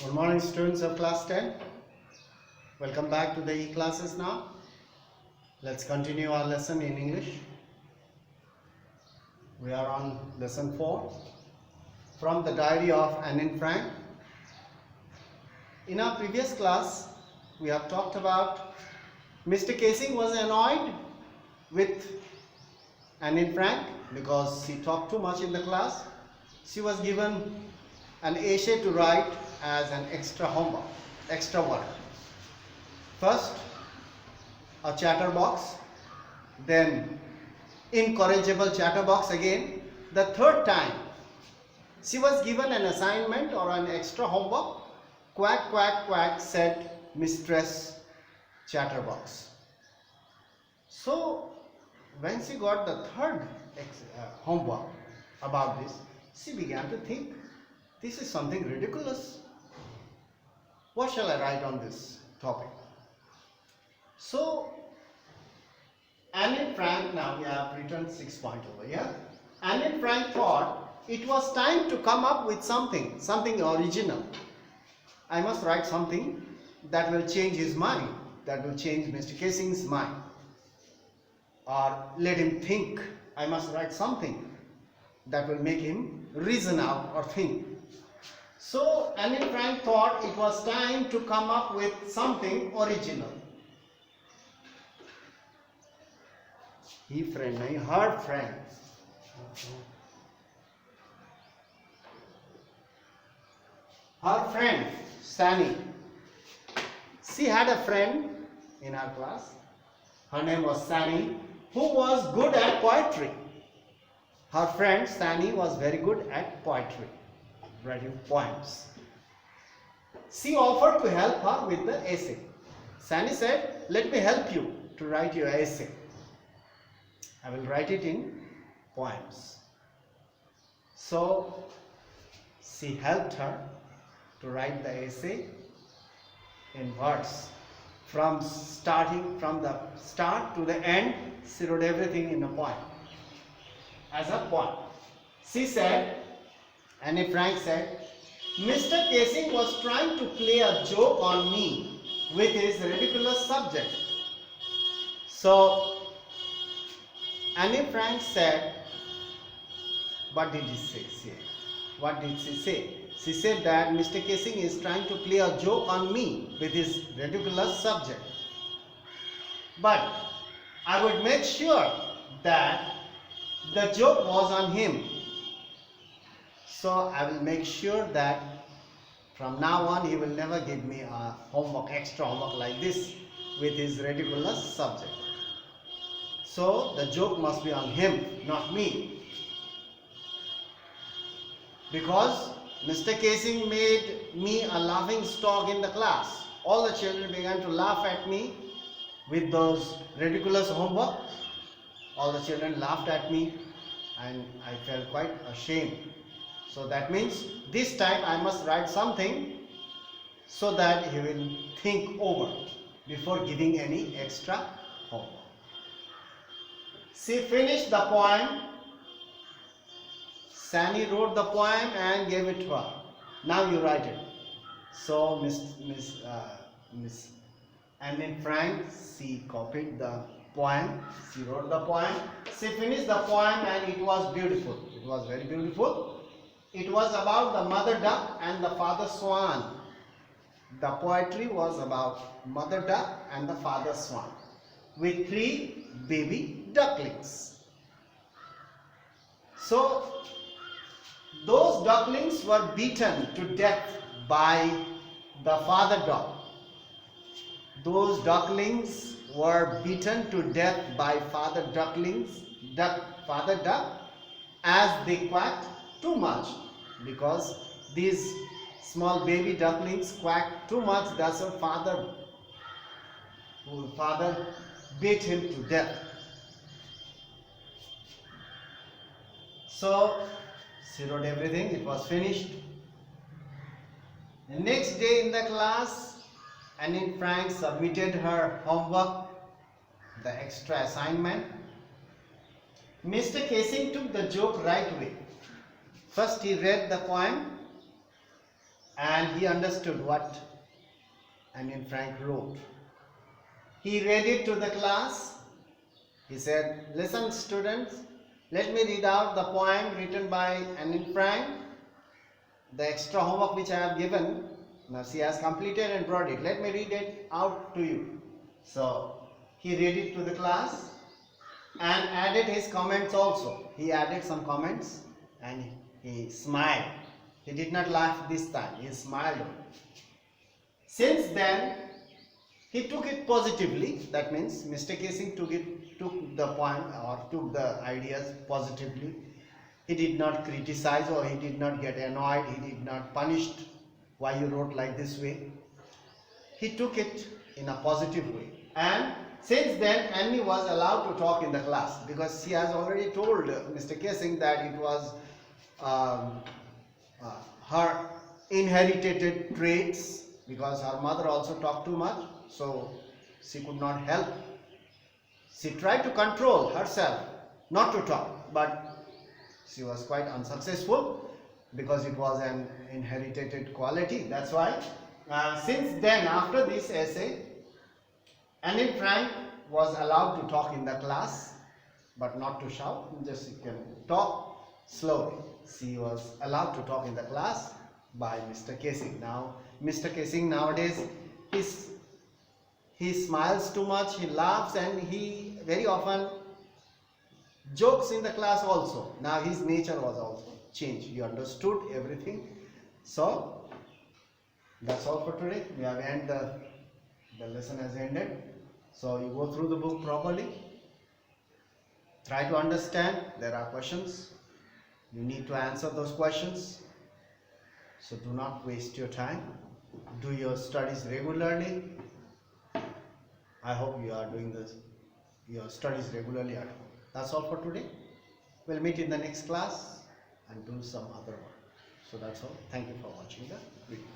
Good morning, students of class 10. Welcome back to the e-classes now. Let's continue our lesson in English. We are on lesson 4 from the diary of Anne Frank. In our previous class, we have talked about Mr. Casing was annoyed with Anne Frank because she talked too much in the class. She was given an essay to write as an extra homework, extra work. First, a chatterbox, then incorrigible chatterbox again. The third time, she was given an assignment or an extra homework. Quack, quack, quack, said Mistress Chatterbox. So, when she got the third homework about this, she began to think, this is something ridiculous. What shall I write on this topic? So, Anne Frank, now we have written 6 points over here. Anne Frank thought it was time to come up with something original. I must write something that will change his mind, that will change Mr. Casing's mind, or let him think. I must write something that will make him reason out or think. So Anne Frank thought it was time to come up with something original. Her friend. Her friend, Sani. She had a friend in our class. Her name was Sani, who was good at poetry. Her friend Sani was very good at poetry, writing poems. She offered to help her with the essay. Sani said, let me help you to write your essay. I will write it in poems. So, she helped her to write the essay in words. From the start to the end, she wrote everything in a poem. As a poem. She said, Anne Frank said, Mr. Casing was trying to play a joke on me with his ridiculous subject. So, Anne Frank said, what did she say? What did she say? She said that Mr. Casing is trying to play a joke on me with his ridiculous subject. But I would make sure that the joke was on him. So I will make sure that from now on he will never give me a extra homework like this with his ridiculous subject. So the joke must be on him, not me. Because Mr. Casing made me a laughing stock in the class. All the children began to laugh at me with those ridiculous homework. All the children laughed at me and I felt quite ashamed. So that means this time I must write something so that he will think over before giving any extra homework. She finished the poem. Sani wrote the poem and gave it to her. Now you write it. So Miss Anne Frank, she copied the poem. She wrote the poem. She finished the poem and it was beautiful. It was very beautiful. It was about the mother duck and the father swan. The poetry was about mother duck and the father swan with 3 baby ducklings. So those ducklings were beaten to death by the father duck. Those ducklings were beaten to death by father duck, as they quacked too much, because these small baby ducklings quacked too much. That's why father beat him to death. So she wrote everything. It was finished. The next day in the class, Anne Frank submitted her homework, the extra assignment. Mr. Casing took the joke right away. First he read the poem and he understood what Anne Frank wrote. He read it to the class. He said, "Listen, students, let me read out the poem written by Anne Frank. The extra homework which I have given, now she has completed and brought it. Let me read it out to you." So he read it to the class and added his comments also. He added some comments and he smiled. He did not laugh this time, he smiled. Since then, he took it positively. That means Mr. Casing took the point or took the ideas positively. He did not criticize or he did not get annoyed. He did not punish why you wrote like this way. He took it in a positive way. And since then, Annie was allowed to talk in the class because she has already told Mr. Casing that it was her inherited traits, because her mother also talked too much, so she could not help. She tried to control herself not to talk, but she was quite unsuccessful because it was an inherited quality. That's why since then, after this essay, Anne Frank was allowed to talk in the class, but not to shout, just she can talk slowly. She was allowed to talk in the class by Mr. Casing. Now, Mr. Casing nowadays, he smiles too much, he laughs, and he very often jokes in the class also. Now his nature was also changed. He understood everything. So that's all for today. We have ended the lesson has ended. So you go through the book properly. Try to understand. There are questions. You need to answer those questions. So do not waste your time. Do your studies regularly. I hope you are doing your studies regularly at home. That's all for today. We'll meet in the next class and do some other work. So that's all. Thank you for watching the video.